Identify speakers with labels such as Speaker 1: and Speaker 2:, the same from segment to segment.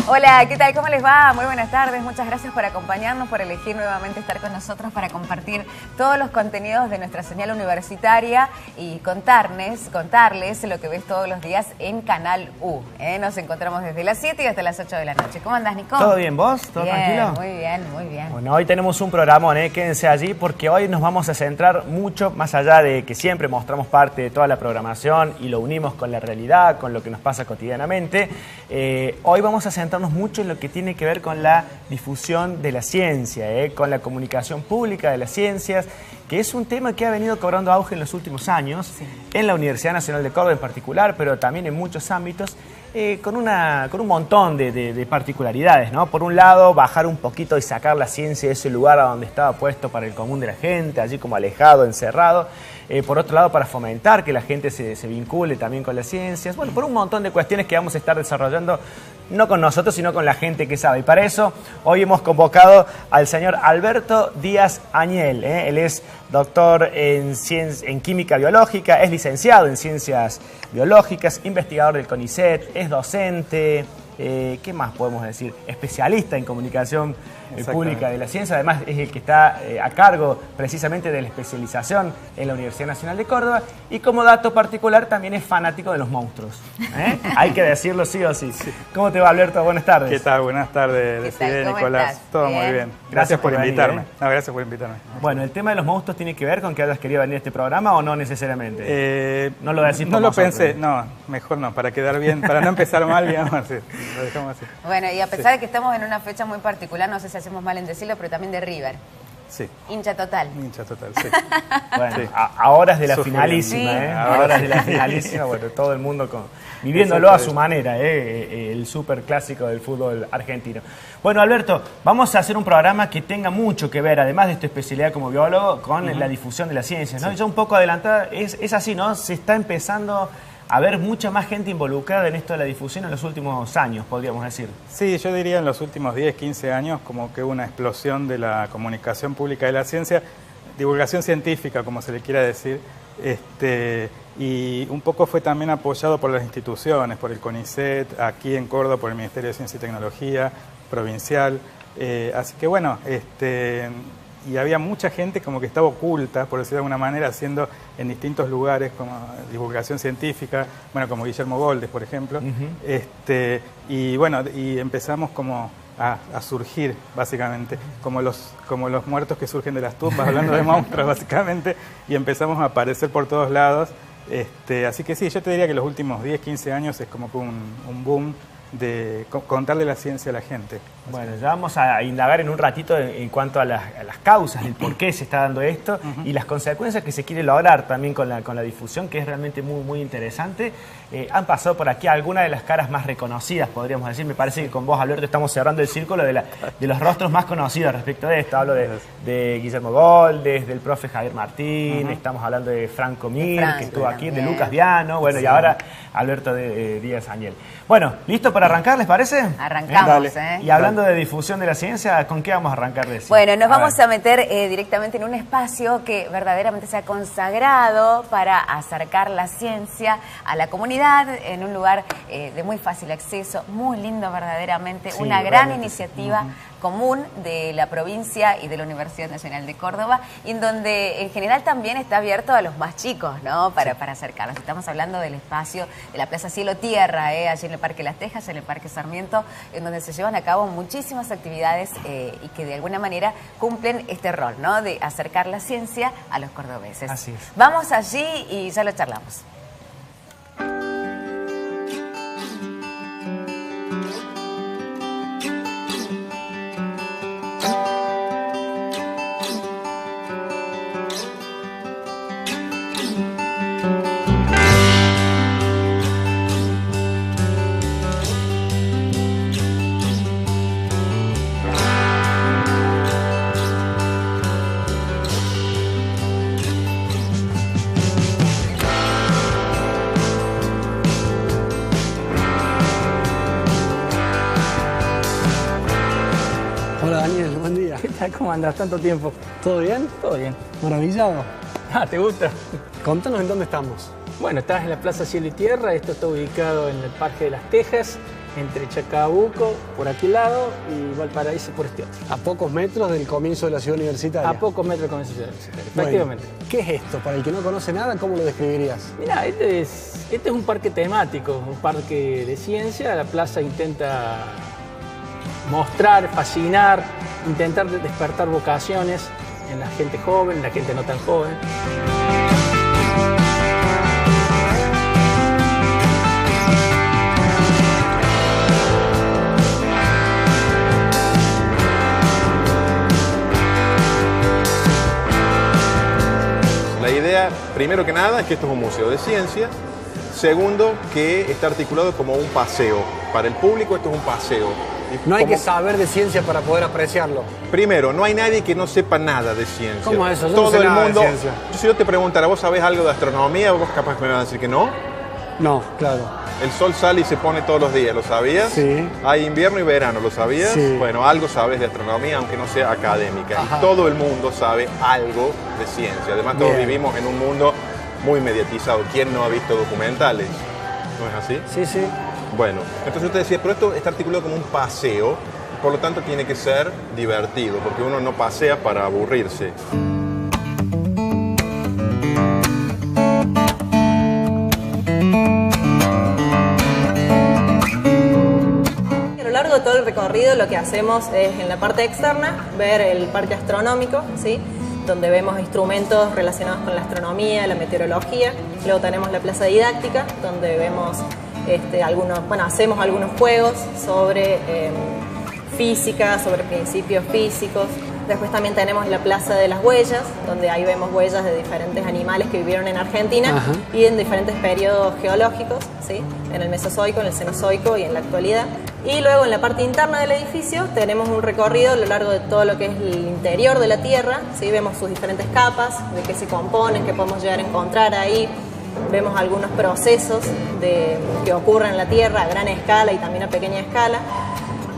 Speaker 1: Hola, ¿qué tal? ¿Cómo les va? Muy buenas tardes. Muchas gracias por acompañarnos, por elegir nuevamente estar con nosotros para compartir todos los contenidos de nuestra señal universitaria y contarles lo que ves todos los días en Canal U. Nos encontramos desde las 7 y hasta las 8 de la noche. ¿Cómo andás, Nico?
Speaker 2: ¿Todo bien, vos? ¿Todo
Speaker 1: bien,
Speaker 2: tranquilo?
Speaker 1: Muy bien, muy bien.
Speaker 2: Bueno, hoy tenemos un programón, quédense allí porque hoy nos vamos a centrar mucho, más allá de que siempre mostramos parte de toda la programación y lo unimos con la realidad, con lo que nos pasa cotidianamente. Hoy vamos a centrarnos mucho en lo que tiene que ver con la difusión de la ciencia, con la comunicación pública de las ciencias, que es un tema que ha venido cobrando auge en los últimos años, sí, en la Universidad Nacional de Córdoba en particular, pero también en muchos ámbitos, con un montón de particularidades, ¿no? Por un lado, bajar un poquito y sacar la ciencia de ese lugar a donde estaba puesto para el común de la gente, allí como alejado, encerrado. Por otro lado, para fomentar que la gente se vincule también con las ciencias. Bueno, por un montón de cuestiones que vamos a estar desarrollando, no con nosotros, sino con la gente que sabe. Y para eso, hoy hemos convocado al señor Alberto Díaz Añel. Él es doctor en química biológica, es licenciado en ciencias biológicas, investigador del CONICET, es docente, ¿qué más podemos decir? Especialista en comunicación pública de la ciencia, además es el que está a cargo precisamente de la especialización en la Universidad Nacional de Córdoba y como dato particular también es fanático de los monstruos. Hay que decirlo sí o sí. Sí. ¿Cómo te va, Alberto? Buenas tardes.
Speaker 3: ¿Qué tal? Buenas tardes, Decide, Nicolás.
Speaker 1: Estás?
Speaker 3: Todo
Speaker 1: bien.
Speaker 3: Muy bien.
Speaker 2: Gracias
Speaker 3: por
Speaker 2: venir,
Speaker 3: invitarme. No, gracias por invitarme.
Speaker 2: Bueno, ¿el tema de los monstruos tiene que ver con que hayas querido venir a este programa o no necesariamente? No lo decís por
Speaker 3: No lo
Speaker 2: nosotros.
Speaker 3: pensé, no, mejor no, para quedar bien, para no empezar mal, digamos así. Lo dejamos así.
Speaker 1: Bueno, y a pesar de que estamos en una fecha muy particular, no sé si hacemos mal en decirlo, pero también de River.
Speaker 3: Sí.
Speaker 1: Hincha total.
Speaker 3: Hincha total, sí.
Speaker 2: Bueno,
Speaker 3: Sí.
Speaker 2: a horas de la
Speaker 3: Sufriendo.
Speaker 2: finalísima,
Speaker 1: Sí.
Speaker 2: A horas de la finalísima, bueno, todo el mundo viviéndolo a su manera, el súper clásico del fútbol argentino. Bueno, Alberto, vamos a hacer un programa que tenga mucho que ver, además de tu especialidad como biólogo, con la difusión de la ciencia, ¿no? Sí. Ya un poco adelantada, es así, ¿no? Se está empezando a ver mucha más gente involucrada en esto de la difusión en los últimos años, podríamos decir.
Speaker 3: Sí, yo diría en los últimos 10, 15 años como que hubo una explosión de la comunicación pública de la ciencia, divulgación científica, como se le quiera decir, y un poco fue también apoyado por las instituciones, por el CONICET, aquí en Córdoba por el Ministerio de Ciencia y Tecnología, provincial, así que bueno, y había mucha gente como que estaba oculta, por decirlo de alguna manera, haciendo en distintos lugares como divulgación científica, bueno, como Guillermo Goldes, por ejemplo, y bueno, y empezamos como a surgir, básicamente, como los muertos que surgen de las tumbas, hablando de monstruos, básicamente, y empezamos a aparecer por todos lados, así que sí, yo te diría que los últimos 10, 15 años es como que un boom de contarle la ciencia a la gente.
Speaker 2: Bueno, ya vamos a indagar en un ratito en cuanto a las causas, el por qué se está dando esto y las consecuencias que se quiere lograr también con la difusión, que es realmente muy, muy interesante. Han pasado por aquí algunas de las caras más reconocidas, podríamos decir. Me parece que con vos, Alberto, estamos cerrando el círculo de los rostros más conocidos respecto de esto. Hablo de Guillermo Goldes, del profe Javier Martín, estamos hablando de Franco Mir, que estuvo aquí, de Lucas Viano, bueno, sí. Y ahora Alberto Díaz Añel. Bueno, ¿listo para arrancar, les parece?
Speaker 1: Arrancamos,
Speaker 2: Y hablando de difusión de la ciencia, ¿con qué vamos a arrancar de eso?
Speaker 1: Bueno, nos vamos a meter directamente en un espacio que verdaderamente se ha consagrado para acercar la ciencia a la comunidad, en un lugar de muy fácil acceso, muy lindo verdaderamente, sí, una gran iniciativa común de la provincia y de la Universidad Nacional de Córdoba, y en donde en general también está abierto a los más chicos, ¿no? Para acercarlos. Estamos hablando del espacio de la Plaza Cielo Tierra, allí en el Parque Las Tejas, en el Parque Sarmiento, en donde se llevan a cabo muchísimas actividades y que de alguna manera cumplen este rol, ¿no? De acercar la ciencia a los cordobeses.
Speaker 2: Así es.
Speaker 1: Vamos allí y ya lo charlamos.
Speaker 4: Daniel, buen día.
Speaker 5: ¿Qué tal? ¿Cómo andas? Tanto tiempo.
Speaker 4: ¿Todo bien?
Speaker 5: Todo bien.
Speaker 4: Maravillado.
Speaker 5: Ah, ¿te gusta?
Speaker 4: Contanos en dónde estamos.
Speaker 5: Bueno, estás en la Plaza Cielo y Tierra. Esto está ubicado en el Parque de las Tejas, entre Chacabuco, por aquel lado, y Valparaíso por este otro.
Speaker 4: A pocos metros del comienzo de la ciudad universitaria.
Speaker 5: A pocos metros con Ciudad Universitaria,
Speaker 4: Bueno,
Speaker 5: efectivamente.
Speaker 4: ¿qué es esto? Para el que no conoce nada, ¿cómo lo describirías?
Speaker 5: Mirá, este es un parque temático, un parque de ciencia. La plaza intenta mostrar, fascinar, intentar despertar vocaciones en la gente joven, en la gente no tan joven.
Speaker 6: La idea, primero que nada, es que esto es un museo de ciencia. Segundo, que está articulado como un paseo. Para el público esto es un paseo. Y
Speaker 4: No hay que saber de ciencia para poder apreciarlo.
Speaker 6: Primero, no hay nadie que no sepa nada de ciencia.
Speaker 4: ¿Cómo es eso? Yo no
Speaker 6: Todo
Speaker 4: sé
Speaker 6: el
Speaker 4: nada de
Speaker 6: mundo.
Speaker 4: ciencia.
Speaker 6: Si yo te preguntara, ¿vos sabés algo de astronomía? Vos capaz me vas a decir que no.
Speaker 4: No, claro.
Speaker 6: El sol sale y se pone todos los días, ¿lo sabías?
Speaker 4: Sí.
Speaker 6: Hay invierno y verano, ¿lo sabías?
Speaker 4: Sí.
Speaker 6: Bueno, algo sabes de astronomía, aunque no sea académica.
Speaker 4: Ajá.
Speaker 6: Y todo el mundo sabe algo de ciencia. Además, todos
Speaker 4: Bien.
Speaker 6: vivimos en un mundo muy mediatizado. ¿Quién no ha visto documentales? ¿No es así?
Speaker 4: Sí, sí.
Speaker 6: Bueno, entonces yo te decía, pero esto está articulado como un paseo, por lo tanto tiene que ser divertido, porque uno no pasea para aburrirse.
Speaker 7: A lo largo de todo el recorrido lo que hacemos es en la parte externa ver el parque astronómico, ¿sí? Donde vemos instrumentos relacionados con la astronomía, la meteorología. Luego tenemos la plaza didáctica, donde vemos hacemos algunos juegos sobre física, sobre principios físicos. Después también tenemos la Plaza de las Huellas, donde ahí vemos huellas de diferentes animales que vivieron en Argentina. Ajá. Y en diferentes periodos geológicos, ¿sí? En el Mesozoico, en el Cenozoico y en la actualidad. Y luego en la parte interna del edificio tenemos un recorrido a lo largo de todo lo que es el interior de la Tierra, ¿sí? Vemos sus diferentes capas, de qué se componen, qué podemos llegar a encontrar ahí. Vemos algunos procesos que ocurren en la Tierra a gran escala y también a pequeña escala.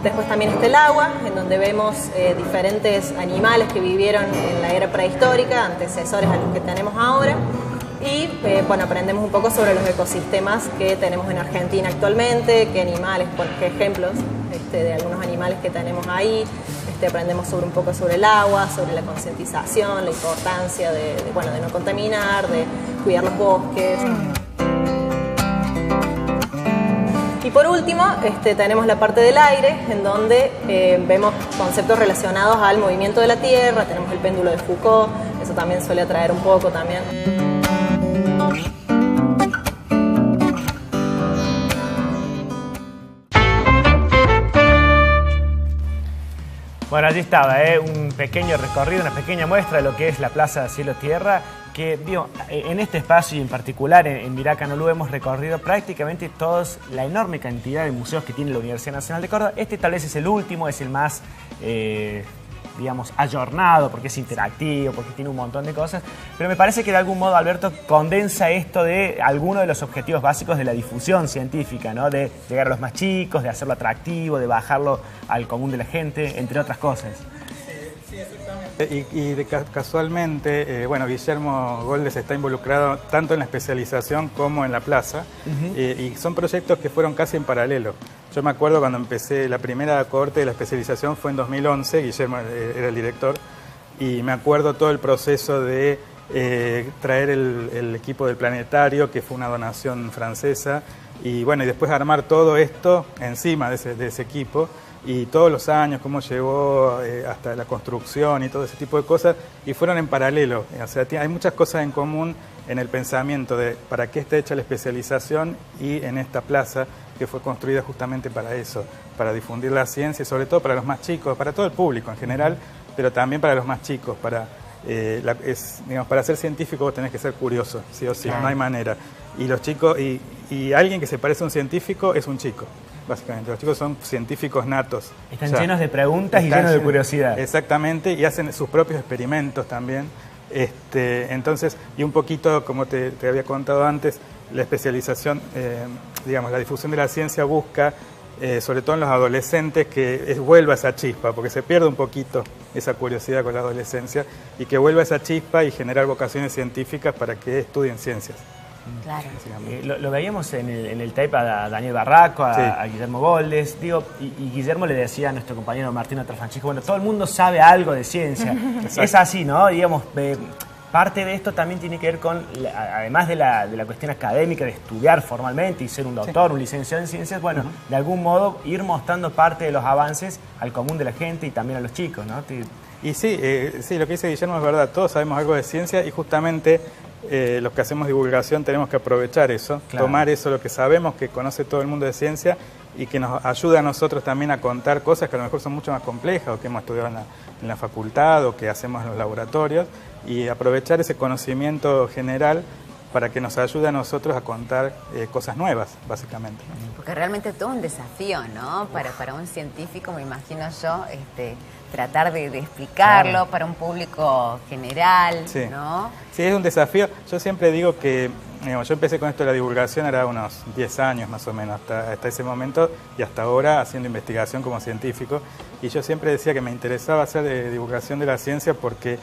Speaker 7: Después también está el agua, en donde vemos diferentes animales que vivieron en la era prehistórica, antecesores a los que tenemos ahora. Y aprendemos un poco sobre los ecosistemas que tenemos en Argentina actualmente, qué animales, qué ejemplos de algunos animales que tenemos ahí. Aprendemos un poco sobre el agua, sobre la concientización, la importancia de no contaminar, de cuidar los bosques. Y por último, tenemos la parte del aire, en donde vemos conceptos relacionados al movimiento de la Tierra, tenemos el péndulo de Foucault, eso también suele atraer un poco también.
Speaker 2: Bueno, allí estaba, un pequeño recorrido, una pequeña muestra de lo que es la Plaza Cielo-Tierra, que digo, en este espacio y en particular en Viracanolú hemos recorrido prácticamente todos la enorme cantidad de museos que tiene la Universidad Nacional de Córdoba. Este tal vez es el último, es el más, digamos, ayornado, porque es interactivo, porque tiene un montón de cosas, pero me parece que de algún modo Alberto condensa esto de alguno de los objetivos básicos de la difusión científica, ¿no? De llegar a los más chicos, de hacerlo atractivo, de bajarlo al común de la gente, entre otras cosas.
Speaker 3: Sí, exactamente. Casualmente, Guillermo Goldes está involucrado tanto en la especialización como en la plaza, y son proyectos que fueron casi en paralelo. Yo me acuerdo cuando empecé la primera cohorte de la especialización fue en 2011, Guillermo era el director, y me acuerdo todo el proceso de traer el equipo del planetario, que fue una donación francesa, y después armar todo esto encima de ese equipo, y todos los años, cómo llegó hasta la construcción y todo ese tipo de cosas, y fueron en paralelo. O sea, hay muchas cosas en común en el pensamiento de para qué está hecha la especialización y en esta plaza que fue construida justamente para eso, para difundir la ciencia y sobre todo para los más chicos, para todo el público en general, pero también para los más chicos. Para ser científico vos tenés que ser curioso, sí o sí, no hay manera. Y los chicos, y alguien que se parece a un científico es un chico. Básicamente, los chicos son científicos natos.
Speaker 2: Están llenos de preguntas y llenos de curiosidad.
Speaker 3: Exactamente, y hacen sus propios experimentos también. Entonces, y un poquito, como te había contado antes, la especialización, la difusión de la ciencia busca sobre todo en los adolescentes, que vuelva esa chispa, porque se pierde un poquito esa curiosidad con la adolescencia, y que vuelva esa chispa y generar vocaciones científicas para que estudien ciencias.
Speaker 1: Claro.
Speaker 2: Lo veíamos en el tape a Daniel Barraco,
Speaker 3: Sí.
Speaker 2: a Guillermo Goldes, digo, y Guillermo le decía a nuestro compañero Martín Trafrancisco, bueno, todo el mundo sabe algo de ciencia. Es así, ¿no? Digamos, parte de esto también tiene que ver con, además de la cuestión académica, de estudiar formalmente y ser un doctor, un licenciado en ciencias, bueno, de algún modo ir mostrando parte de los avances al común de la gente y también a los chicos, ¿no?
Speaker 3: Y sí, lo que dice Guillermo es verdad, todos sabemos algo de ciencia y justamente los que hacemos divulgación tenemos que aprovechar eso,
Speaker 2: Claro.
Speaker 3: tomar eso, lo que sabemos que conoce todo el mundo de ciencia y que nos ayuda a nosotros también a contar cosas que a lo mejor son mucho más complejas o que hemos estudiado en la facultad o que hacemos en los laboratorios, y aprovechar ese conocimiento general para que nos ayude a nosotros a contar cosas nuevas, básicamente.
Speaker 1: Porque realmente es todo un desafío, ¿no? Para un científico, me imagino yo, tratar de explicarlo,
Speaker 2: Claro,
Speaker 1: para un público general,
Speaker 3: Sí.
Speaker 1: ¿no?
Speaker 3: Sí, es un desafío. Yo siempre digo que, digamos, yo empecé con esto de la divulgación, era unos 10 años más o menos, hasta ese momento, y hasta ahora haciendo investigación como científico. Y yo siempre decía que me interesaba hacer divulgación de la ciencia porque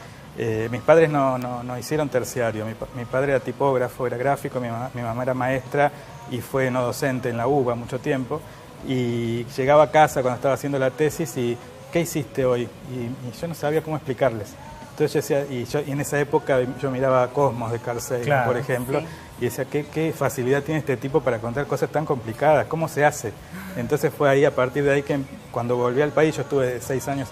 Speaker 3: mis padres no hicieron terciario. Mi padre era tipógrafo, era gráfico, mi mamá era maestra y fue no docente en la UBA mucho tiempo. Y llegaba a casa cuando estaba haciendo la tesis y ¿qué hiciste hoy? Y yo no sabía cómo explicarles. Entonces yo decía, y en esa época yo miraba Cosmos de Carl Sagan,
Speaker 2: Claro,
Speaker 3: por ejemplo,
Speaker 1: sí.
Speaker 3: y decía, ¿qué facilidad tiene este tipo para contar cosas tan complicadas? ¿Cómo se hace? Entonces fue ahí, a partir de ahí, que cuando volví al país, yo estuve 6 años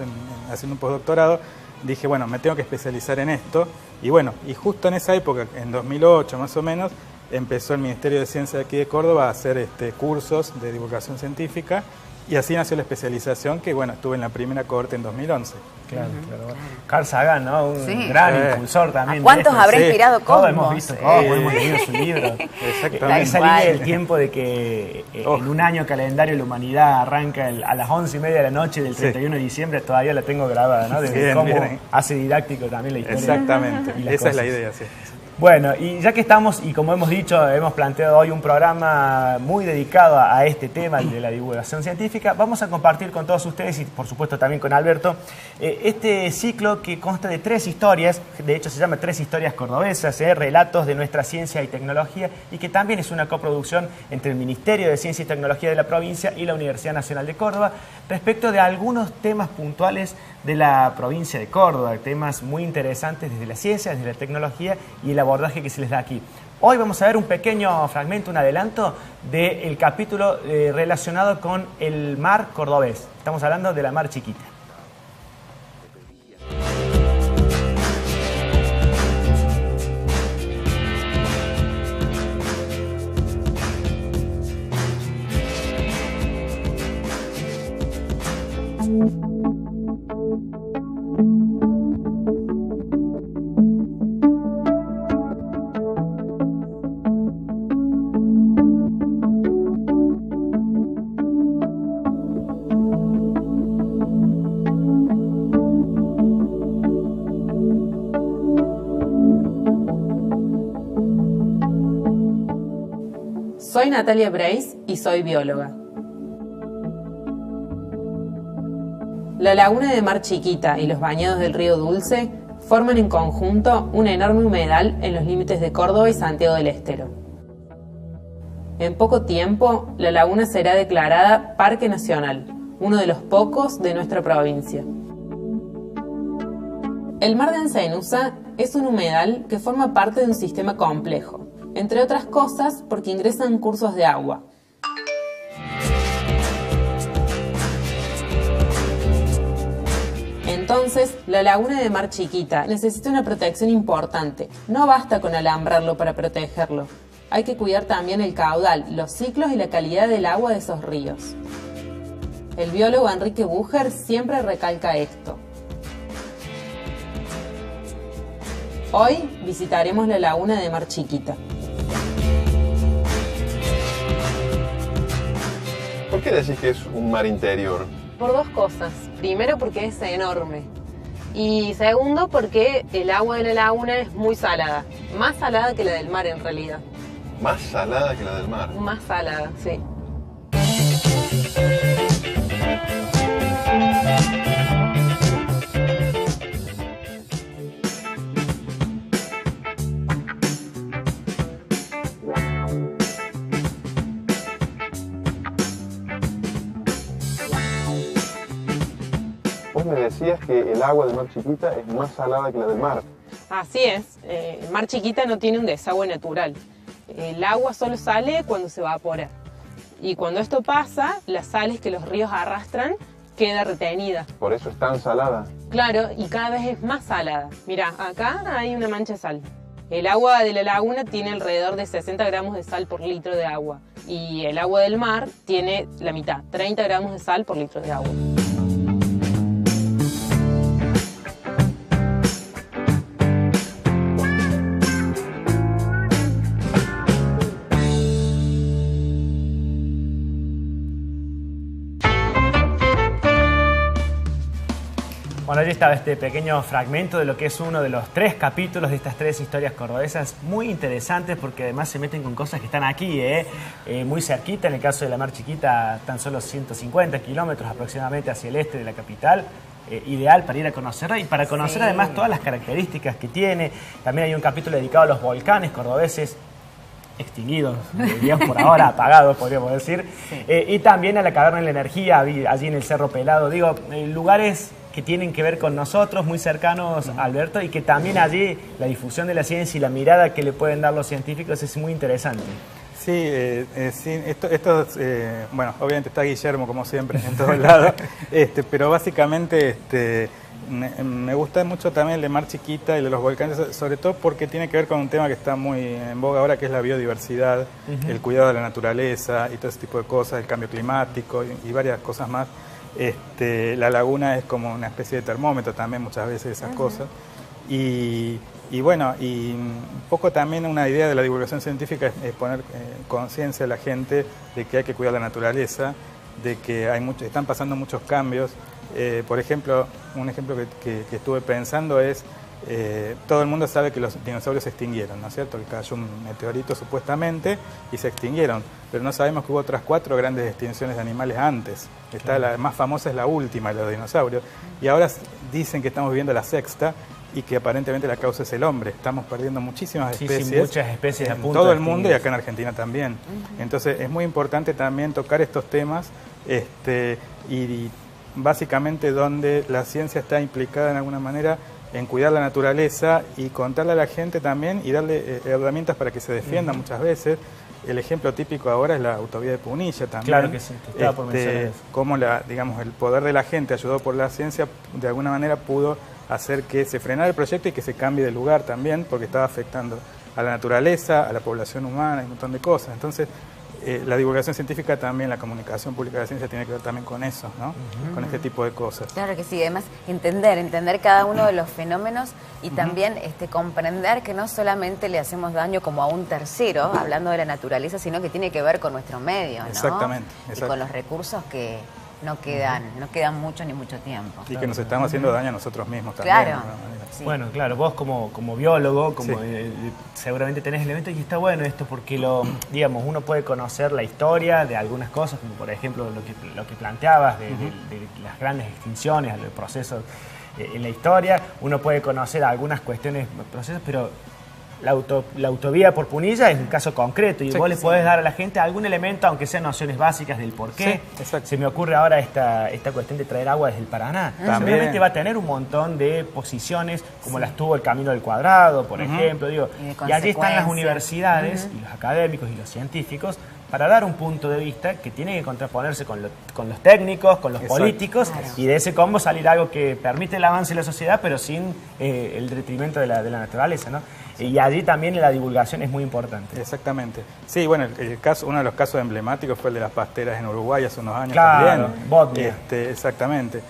Speaker 3: haciendo un postdoctorado, dije, bueno, me tengo que especializar en esto. Y bueno, y justo en esa época, en 2008 más o menos, empezó el Ministerio de Ciencia de aquí de Córdoba a hacer cursos de divulgación científica, y así nació la especialización, que bueno, estuve en la primera cohorte en 2011.
Speaker 2: Claro. Carl Sagan, ¿no? Un
Speaker 1: Sí.
Speaker 2: gran
Speaker 3: Sí.
Speaker 2: impulsor también.
Speaker 1: ¿A cuántos
Speaker 2: de esto.
Speaker 1: habrá
Speaker 3: Sí.
Speaker 1: inspirado
Speaker 2: Todos
Speaker 1: Cosmos?
Speaker 2: hemos visto Cosmos, hemos leído su libro.
Speaker 3: Exactamente.
Speaker 2: Esa
Speaker 1: Tal
Speaker 2: línea
Speaker 1: cual.
Speaker 2: del tiempo de que en un año calendario la humanidad arranca a las 11:30 de la noche del 31 de diciembre, todavía la tengo grabada, ¿no? De
Speaker 3: Bien,
Speaker 2: cómo
Speaker 3: bien.
Speaker 2: hace didáctico también la historia.
Speaker 3: Exactamente,
Speaker 2: y las
Speaker 3: esa es la
Speaker 2: cosas.
Speaker 3: idea, sí.
Speaker 2: Bueno, y ya que estamos, y como hemos dicho, hemos planteado hoy un programa muy dedicado a este tema de la divulgación científica, vamos a compartir con todos ustedes, y por supuesto también con Alberto, este ciclo que consta de 3 historias, de hecho se llama 3 historias cordobesas, relatos de nuestra ciencia y tecnología, y que también es una coproducción entre el Ministerio de Ciencia y Tecnología de la provincia y la Universidad Nacional de Córdoba, respecto de algunos temas puntuales de la provincia de Córdoba, temas muy interesantes desde la ciencia, desde la tecnología y el abordaje que se les da aquí. Hoy vamos a ver un pequeño fragmento, un adelanto del capítulo relacionado con el mar cordobés. Estamos hablando de la Mar Chiquita.
Speaker 8: Soy Natalia Breis y soy bióloga. La laguna de Mar Chiquita y los bañados del río Dulce forman en conjunto un enorme humedal en los límites de Córdoba y Santiago del Estero. En poco tiempo, la laguna será declarada Parque Nacional, uno de los pocos de nuestra provincia. El mar de Encenusa es un humedal que forma parte de un sistema complejo, entre otras cosas porque ingresan cursos de agua. Entonces, la laguna de Mar Chiquita necesita una protección importante. No basta con alambrarlo para protegerlo. Hay que cuidar también el caudal, los ciclos y la calidad del agua de esos ríos. El biólogo Enrique Bucher siempre recalca esto. Hoy visitaremos la laguna de Mar Chiquita.
Speaker 6: ¿Por qué decís que es un mar interior?
Speaker 8: Por dos cosas. Primero, porque es enorme. Y segundo, porque el agua de la laguna es muy salada. Más salada que la del mar, en realidad.
Speaker 6: Más salada que la del mar.
Speaker 8: Más salada, sí.
Speaker 6: vos me decías que el agua de Mar Chiquita es más salada que la del mar.
Speaker 8: Así es, Mar Chiquita no tiene un desagüe natural. El agua solo sale cuando se evapora. Y cuando esto pasa, las sales que los ríos arrastran queda retenida.
Speaker 6: Por eso es tan salada.
Speaker 8: Claro, y cada vez es más salada. Mira, acá hay una mancha de sal. El agua de la laguna tiene alrededor de 60 gramos de sal por litro de agua. Y el agua del mar tiene la mitad, 30 gramos de sal por litro de agua.
Speaker 2: Bueno, allí estaba este pequeño fragmento de lo que es uno de los 3 capítulos de estas 3 historias cordobesas, muy interesantes porque además se meten con cosas que están aquí, muy cerquita. En el caso de la Mar Chiquita, tan solo 150 kilómetros aproximadamente hacia el este de la capital. Ideal para ir a conocerla y para conocer además todas las características que tiene. También hay un capítulo dedicado a los volcanes cordobeses extinguidos, digamos por ahora, apagados podríamos decir, y también a la caverna de la energía, allí en el Cerro Pelado. Digo, lugares que tienen que ver con nosotros, muy cercanos, Alberto, y que también allí la difusión de la ciencia y la mirada que le pueden dar los científicos es muy interesante.
Speaker 3: Sí, bueno, obviamente está Guillermo, como siempre, en todos lados, pero básicamente me gusta mucho también el de Mar Chiquita y el de los volcanes, sobre todo porque tiene que ver con un tema que está muy en boga ahora, que es la biodiversidad, el cuidado de la naturaleza y todo ese tipo de cosas, el cambio climático y varias cosas más. La laguna es como una especie de termómetro también muchas veces esas cosas. Y bueno, y un poco también una idea de la divulgación científica es poner conciencia a la gente de que hay que cuidar la naturaleza, de que están pasando muchos cambios. Por ejemplo, un ejemplo que estuve pensando es, todo el mundo sabe que los dinosaurios se extinguieron, ¿no es cierto? Que cayó un meteorito supuestamente y se extinguieron, pero no sabemos que hubo otras 4 grandes extinciones de animales antes. La más famosa es la última, de los dinosaurios, y ahora dicen que estamos viviendo la 6ª y que aparentemente la causa es el hombre. Estamos perdiendo muchísimas especies,
Speaker 2: sí, muchas especies
Speaker 3: en todo el mundo y acá en Argentina también. Entonces es muy importante también tocar estos temas y básicamente donde la ciencia está implicada en alguna manera en cuidar la naturaleza y contarle a la gente también y darle herramientas para que se defienda muchas veces. El ejemplo típico ahora es la autovía de Punilla también.
Speaker 2: Claro que sí, te estaba por mencionar eso.
Speaker 3: Cómo el poder de la gente, ayudado por la ciencia, de alguna manera pudo hacer que se frenara el proyecto y que se cambie de lugar también, porque estaba afectando a la naturaleza, a la población humana y un montón de cosas. Entonces, la divulgación científica también, la comunicación pública de la ciencia tiene que ver también con eso, ¿no? Con este tipo de cosas.
Speaker 1: Claro que sí, además entender cada uno de los fenómenos y también comprender que no solamente le hacemos daño como a un tercero, hablando de la naturaleza, sino que tiene que ver con nuestro medio, ¿no?
Speaker 3: Exactamente.
Speaker 1: Y con los recursos que no quedan mucho ni mucho tiempo.
Speaker 3: Y que nos estamos haciendo daño a nosotros mismos también.
Speaker 1: Claro.
Speaker 2: Sí. Bueno, claro, vos como biólogo, seguramente tenés elementos y está bueno esto porque digamos, uno puede conocer la historia de algunas cosas, como por ejemplo lo que planteabas de las grandes extinciones, los procesos en la historia. Uno puede conocer algunas cuestiones, procesos, pero la autovía por Punilla es un caso concreto y vos le podés dar a la gente algún elemento, aunque sean nociones básicas del por qué.
Speaker 3: Sí,
Speaker 2: se me ocurre ahora esta cuestión de traer agua desde el Paraná. Seguramente va a tener un montón de posiciones, como las tuvo el Camino del Cuadrado, por ejemplo. Y allí están las universidades y los académicos y los científicos para dar un punto de vista que tiene que contraponerse con los técnicos, con los políticos, y de ese combo salir algo que permite el avance de la sociedad, pero sin el detrimento de la naturaleza, ¿no? Y allí también la divulgación es muy importante.
Speaker 3: Exactamente. Sí, bueno, uno de los casos emblemáticos fue el de las pasteras en Uruguay hace unos años también.
Speaker 2: Botnia.
Speaker 3: Exactamente.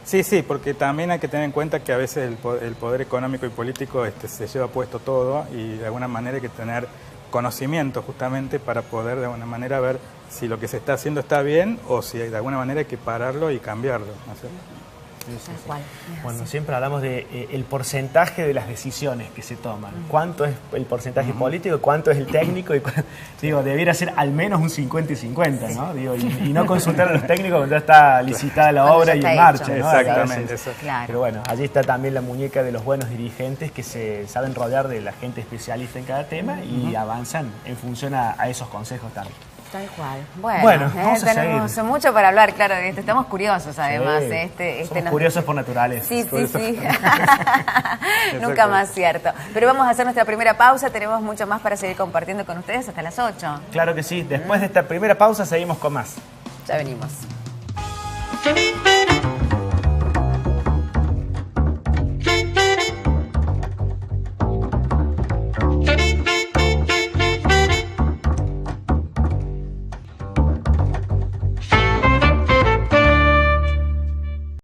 Speaker 3: Sí, porque también hay que tener en cuenta que a veces el poder económico y político se lleva puesto todo y de alguna manera hay que tener conocimiento justamente para poder de alguna manera ver si lo que se está haciendo está bien o si de alguna manera hay que pararlo y cambiarlo, ¿no es cierto?
Speaker 2: Bueno, siempre hablamos de el porcentaje de las decisiones que se toman. ¿Cuánto es el porcentaje político? ¿Cuánto es el técnico? Debiera ser al menos un 50 y 50, ¿no? Y no consultar a los técnicos cuando ya está licitada la obra y en marcha, ¿no?
Speaker 3: Exactamente.
Speaker 1: Claro.
Speaker 2: Pero bueno, allí está también la muñeca de los buenos dirigentes que se saben rodear de la gente especialista en cada tema y avanzan en función a esos consejos también.
Speaker 1: Tal cual. Bueno,
Speaker 2: vamos a
Speaker 1: tenemos
Speaker 2: seguir.
Speaker 1: mucho para hablar, claro, de esto. Estamos curiosos, además.
Speaker 2: Sí, somos curiosos por naturaleza.
Speaker 1: Sí. Nunca más cierto. Pero vamos a hacer nuestra primera pausa. Tenemos mucho más para seguir compartiendo con ustedes hasta las 8.
Speaker 2: Claro que sí. Después de esta primera pausa seguimos con más.
Speaker 1: Ya venimos.